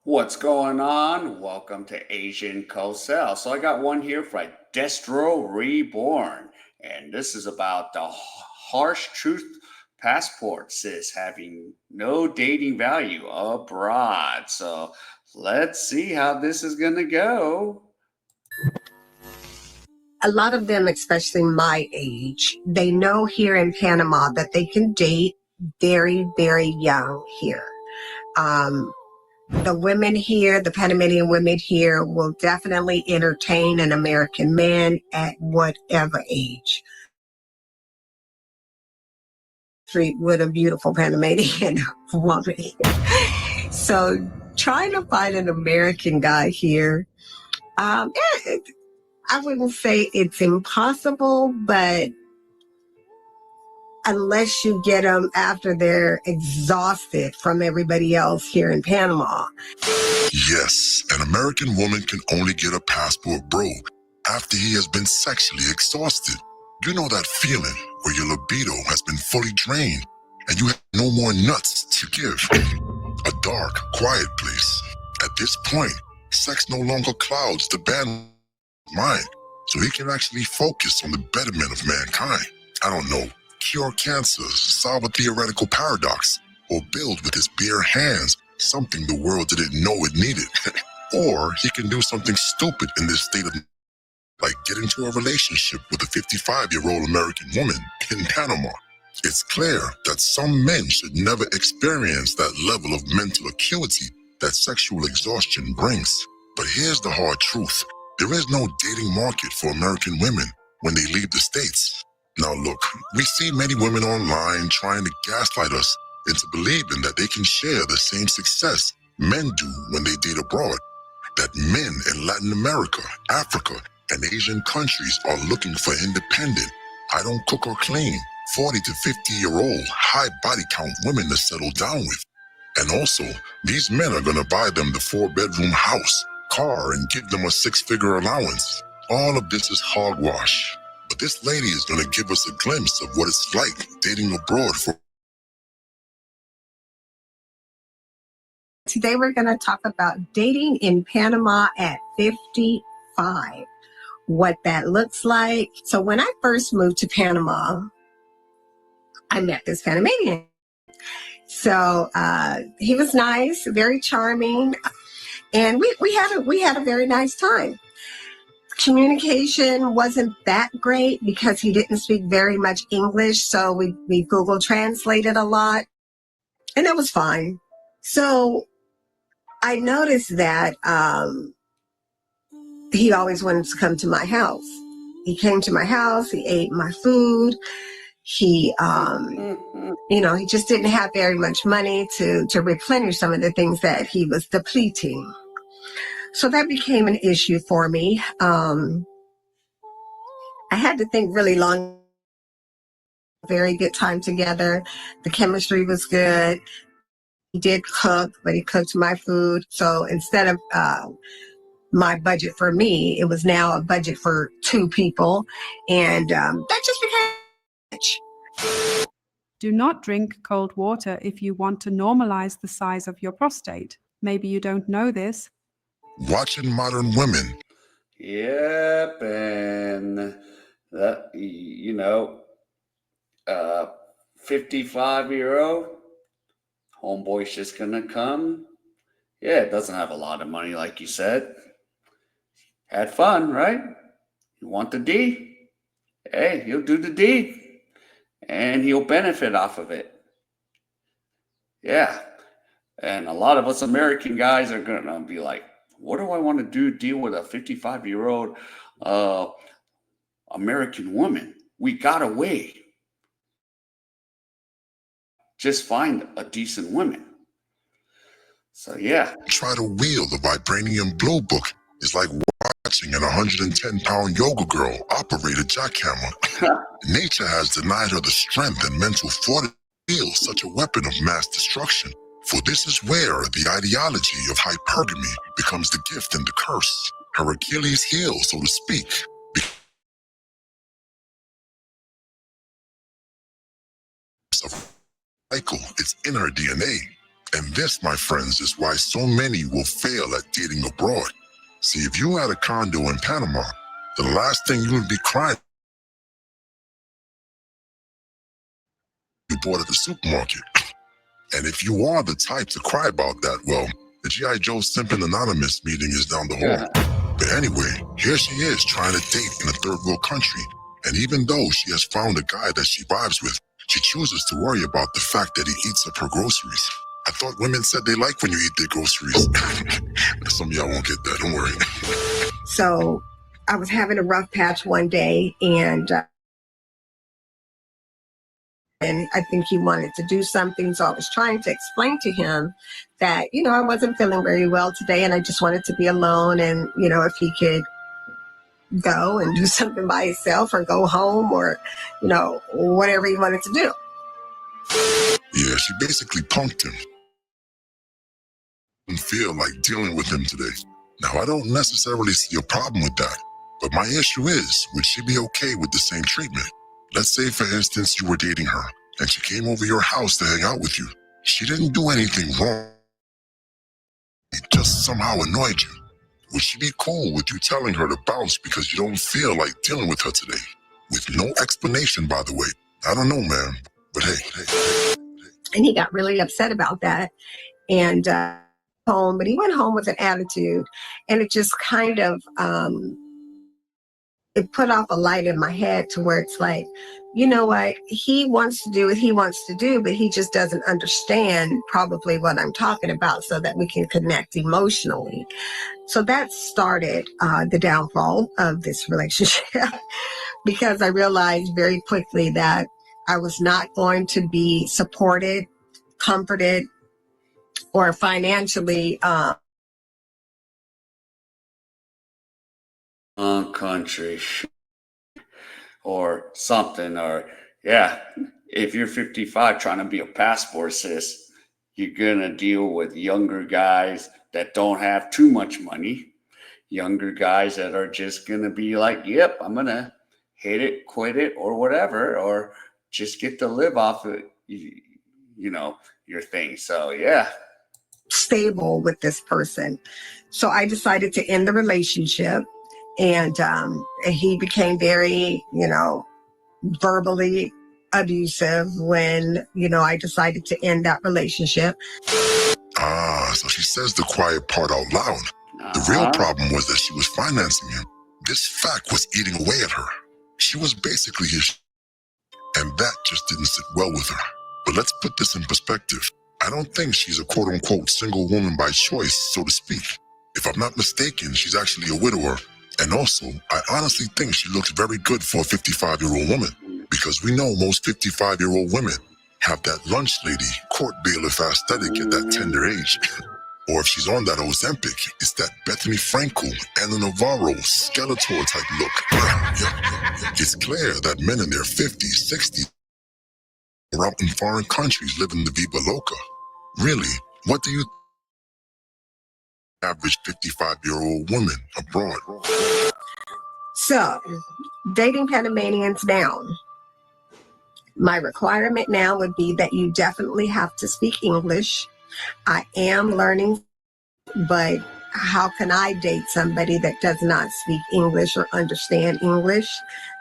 What's going on? Welcome to Asian Cosell. So I got one here for Destro Reborn, and this is about the harsh truth passport sis having no dating value abroad. So let's see how this is gonna go. A lot of them, especially my age, they know here in Panama that they can date very, very young here. Um, the women here, the Panamanian women here, will definitely entertain an American man at whatever age. Street with a beautiful Panamanian woman. So trying to find an American guy here, yeah, I wouldn't say it's impossible, but unless you get them after they're exhausted from everybody else here in Panama. Yes, an American woman can only get a passport bro after he has been sexually exhausted. You know that feeling where your libido has been fully drained and you have no more nuts to give. A dark, quiet place. At this point, sex no longer clouds the bad mind, so he can actually focus on the betterment of mankind. I don't know, cure cancer, solve a theoretical paradox, or build with his bare hands something the world didn't know it needed. Or he can do something stupid in this state of, like get into a relationship with a 55-year-old American woman in Panama. It's clear that some men should never experience that level of mental acuity that sexual exhaustion brings. But here's the hard truth. There is no dating market for American women when they leave the States. Now look, we see many women online trying to gaslight us into believing that they can share the same success men do when they date abroad. That men in Latin America, Africa, and Asian countries are looking for independent, I don't cook or clean, 40 to 50-year-old, high body count women to settle down with. And also, these men are gonna buy them the 4-bedroom house, car, and give them a 6-figure allowance. All of this is hogwash. But this lady is gonna give us a glimpse of what it's like dating abroad for. Today we're going to talk about dating in Panama at 55, what that looks like. So when I first moved to Panama, I met this Panamanian. So he was nice, very charming, and we had a very nice time. Communication wasn't that great because he didn't speak very much English, so we Google translated a lot, and that was fine. So I noticed that he always wanted to come to my house. He came to my house, he ate my food. He, he just didn't have very much money to replenish some of the things that he was depleting. So that became an issue for me. I had to think really long. Very good time together. The chemistry was good. He did cook, but he cooked my food. So instead of my budget for me, it was now a budget for 2 people. And that just became much. Do not drink cold water if you want to normalize the size of your prostate. Maybe you don't know this. Watching modern women. Yep, and that 55-year-old homeboy's just gonna come. Yeah, it doesn't have a lot of money, like you said. Had fun, right? You want the D? Hey, he'll do the D, and he'll benefit off of it. Yeah, and a lot of us American guys are gonna be like, "What do I want to do? Deal with a 55-year-old American woman? We got away. Just find a decent woman." So yeah. Try to wield the vibranium blue book is like watching an 110-pound yoga girl operate a jackhammer. Nature has denied her the strength and mental fortitude to wield such a weapon of mass destruction. For this is where the ideology of hypergamy becomes the gift and the curse. Her Achilles heel, so to speak. Cycle, it's in her DNA. And this, my friends, is why so many will fail at dating abroad. See, if you had a condo in Panama, the last thing you would be crying you bought at the supermarket. And if you are the type to cry about that, well, the G.I. Joe Simpin Anonymous meeting is down the hall. But anyway, here she is trying to date in a third world country. And even though she has found a guy that she vibes with, she chooses to worry about the fact that he eats up her groceries. I thought women said they like when you eat their groceries. Some of y'all won't get that, don't worry. So I was having a rough patch one day, and I think he wanted to do something. So I was trying to explain to him that, I wasn't feeling very well today and I just wanted to be alone. And, if he could go and do something by himself or go home or, whatever he wanted to do. Yeah, she basically punked him. Didn't feel like dealing with him today. Now, I don't necessarily see a problem with that. But my issue is, would she be okay with the same treatment? Let's say, for instance, you were dating her and she came over your house to hang out with you. She didn't do anything wrong. It just somehow annoyed you. Would she be cool with you telling her to bounce because you don't feel like dealing with her today? With no explanation, by the way. I don't know, man. But hey. And he got really upset about that. And home, but he went home with an attitude. And it just kind of, it put off a light in my head to where it's like, you know what, he wants to do what he wants to do, but he just doesn't understand probably what I'm talking about so that we can connect emotionally. So that started the downfall of this relationship because I realized very quickly that I was not going to be supported, comforted, or financially country or something, or yeah, if you're 55 trying to be a passport sis, you're gonna deal with younger guys that don't have too much money, younger guys that are just gonna be like, yep, I'm gonna hit it, quit it, or whatever, or just get to live off of your thing. So yeah. stable with this person. So I decided to end the relationship, and he became very, verbally abusive when, I decided to end that relationship. So she says the quiet part out loud. The real problem was that she was financing him. This fact was eating away at her. She was basically his, and that just didn't sit well with her. But let's put this in perspective. I don't think she's a quote-unquote single woman by choice, so to speak. If I'm not mistaken, she's actually a widower. And also, I honestly think she looks very good for a 55-year-old woman, because we know most 55-year-old women have that lunch lady, court bailiff aesthetic at that tender age. Or if she's on that Ozempic, it's that Bethany Frankel, Anna Navarro, Skeletor type look. It's clear that men in their 50s, 60s are out in foreign countries living the Viva Loca. Really, what do you average 55-year-old woman abroad? So, dating Panamanians down. My requirement now would be that you definitely have to speak English. I am learning, but how can I date somebody that does not speak English or understand English?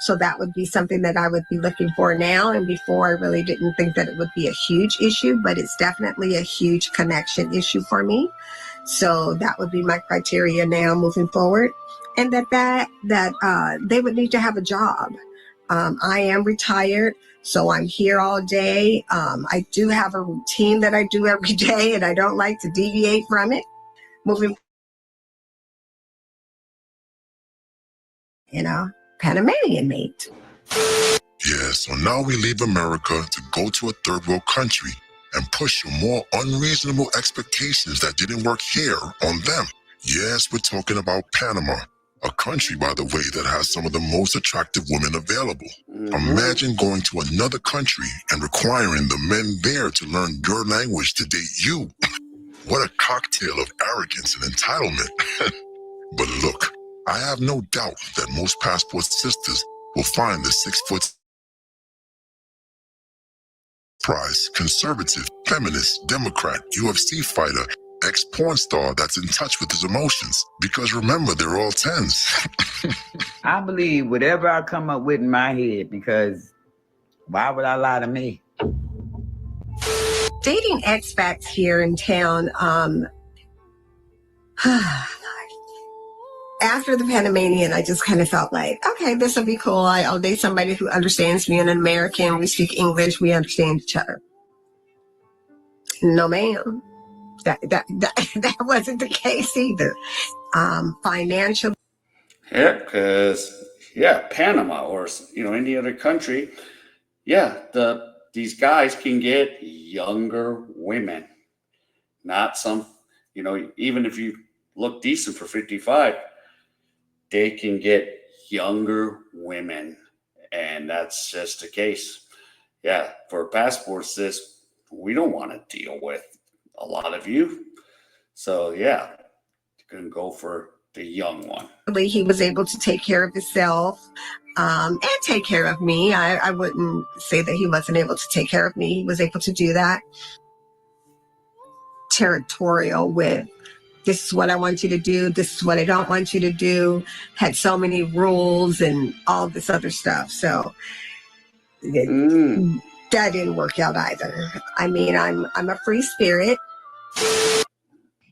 So that would be something that I would be looking for now. And before, I really didn't think that it would be a huge issue, but it's definitely a huge connection issue for me. So that would be my criteria now moving forward. And that they would need to have a job. I am retired, so I'm here all day. I do have a routine that I do every day, and I don't like to deviate from it. Moving, Panamanian mate. Yeah, so now we leave America to go to a third world country and push your more unreasonable expectations that didn't work here on them. Yes, we're talking about Panama, a country, by the way, that has some of the most attractive women available. Imagine going to another country and requiring the men there to learn your language to date you. What a cocktail of arrogance and entitlement. But look, I have no doubt that most passport sisters will find the 6 foot prize, conservative, feminist, Democrat, UFC fighter, ex-porn star that's in touch with his emotions. Because remember, they're all 10s. I believe whatever I come up with in my head, because why would I lie to me? Dating expats here in town, after the Panamanian, I just kind of felt like, okay, this will be cool. I'll date somebody who understands me, an American. We speak English. We understand each other. No, ma'am. That wasn't the case either. Financial. Yeah, because Panama or any other country, these guys can get younger women, not some, even if you look decent for 55, they can get younger women, and that's just the case. Yeah, for passports, we don't want to deal with a lot of you, so yeah, you can go for the young one. He was able to take care of himself and take care of me. I wouldn't say that he wasn't able to take care of me. He was able to do that. Territorial with, this is what I want you to do, this is what I don't want you to do, had so many rules and all this other stuff. So that didn't work out either. I mean, I'm a free spirit.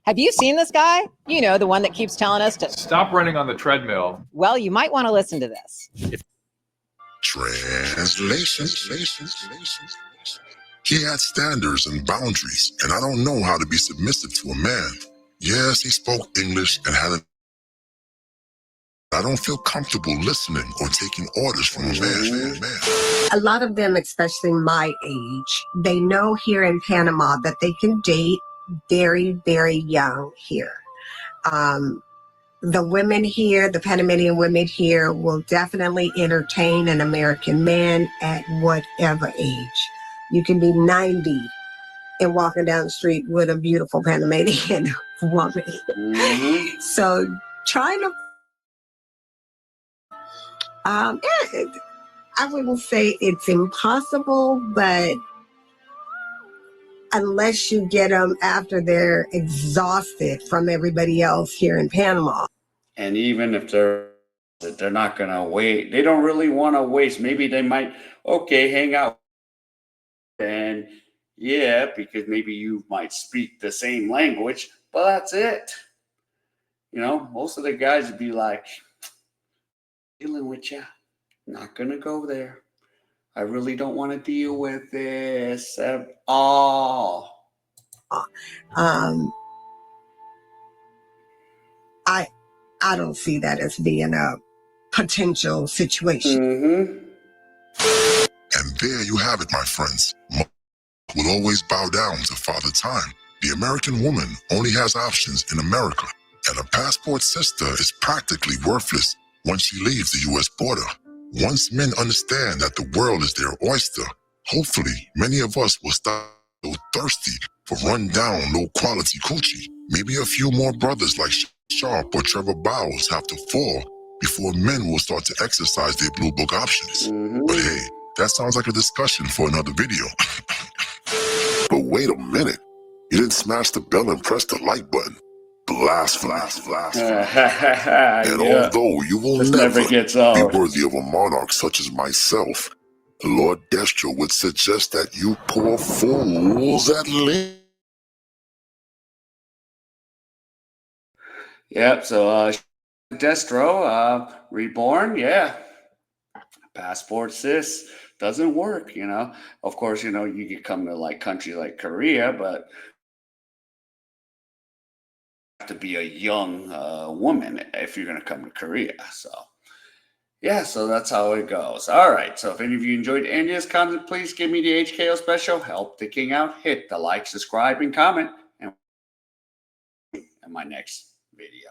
Have you seen this guy? You know, the one that keeps telling us to stop running on the treadmill. Well, you might want to listen to this. Translation. He had standards and boundaries, and I don't know how to be submissive to a man. Yes, he spoke English and had I don't feel comfortable listening or taking orders from a man. A lot of them, especially my age, they know here in Panama that they can date very, very young here. The women here, the Panamanian women here, will definitely entertain an American man at whatever age. You can be 90 and walking down the street with a beautiful Panamanian woman. So trying to, I wouldn't say it's impossible, but unless you get them after they're exhausted from everybody else here in Panama. And even if they're not going to wait, they don't really want to waste. Maybe they might, hang out. And because maybe you might speak the same language, but that's it. Most of the guys would be like, dealing with you, not going to go there. I really don't want to deal with this at all. I don't see that as being a potential situation. And there you have it, my friends. Will always bow down to Father Time. The American woman only has options in America, and a passport sister is practically worthless once she leaves the U.S. border. Once men understand that the world is their oyster, hopefully many of us will stop so thirsty for run-down, low-quality coochie. Maybe a few more brothers like Sharp or Trevor Bowles have to fall before men will start to exercise their blue book options. But hey, that sounds like a discussion for another video. But wait a minute. You didn't smash the bell and press the like button. Blasphemy. And although you will never be worthy of a monarch such as myself, Lord Destro would suggest that you poor fools at least. Yep, so Destro, reborn, passport sis doesn't work, Of course, you could come to like country like Korea, but you have to be a young woman if you're going to come to Korea. So so that's how it goes. All right, so if any of you enjoyed Andy's content, please give me the HKO special. Help the king out. Hit the like, subscribe, and comment. And in my next video.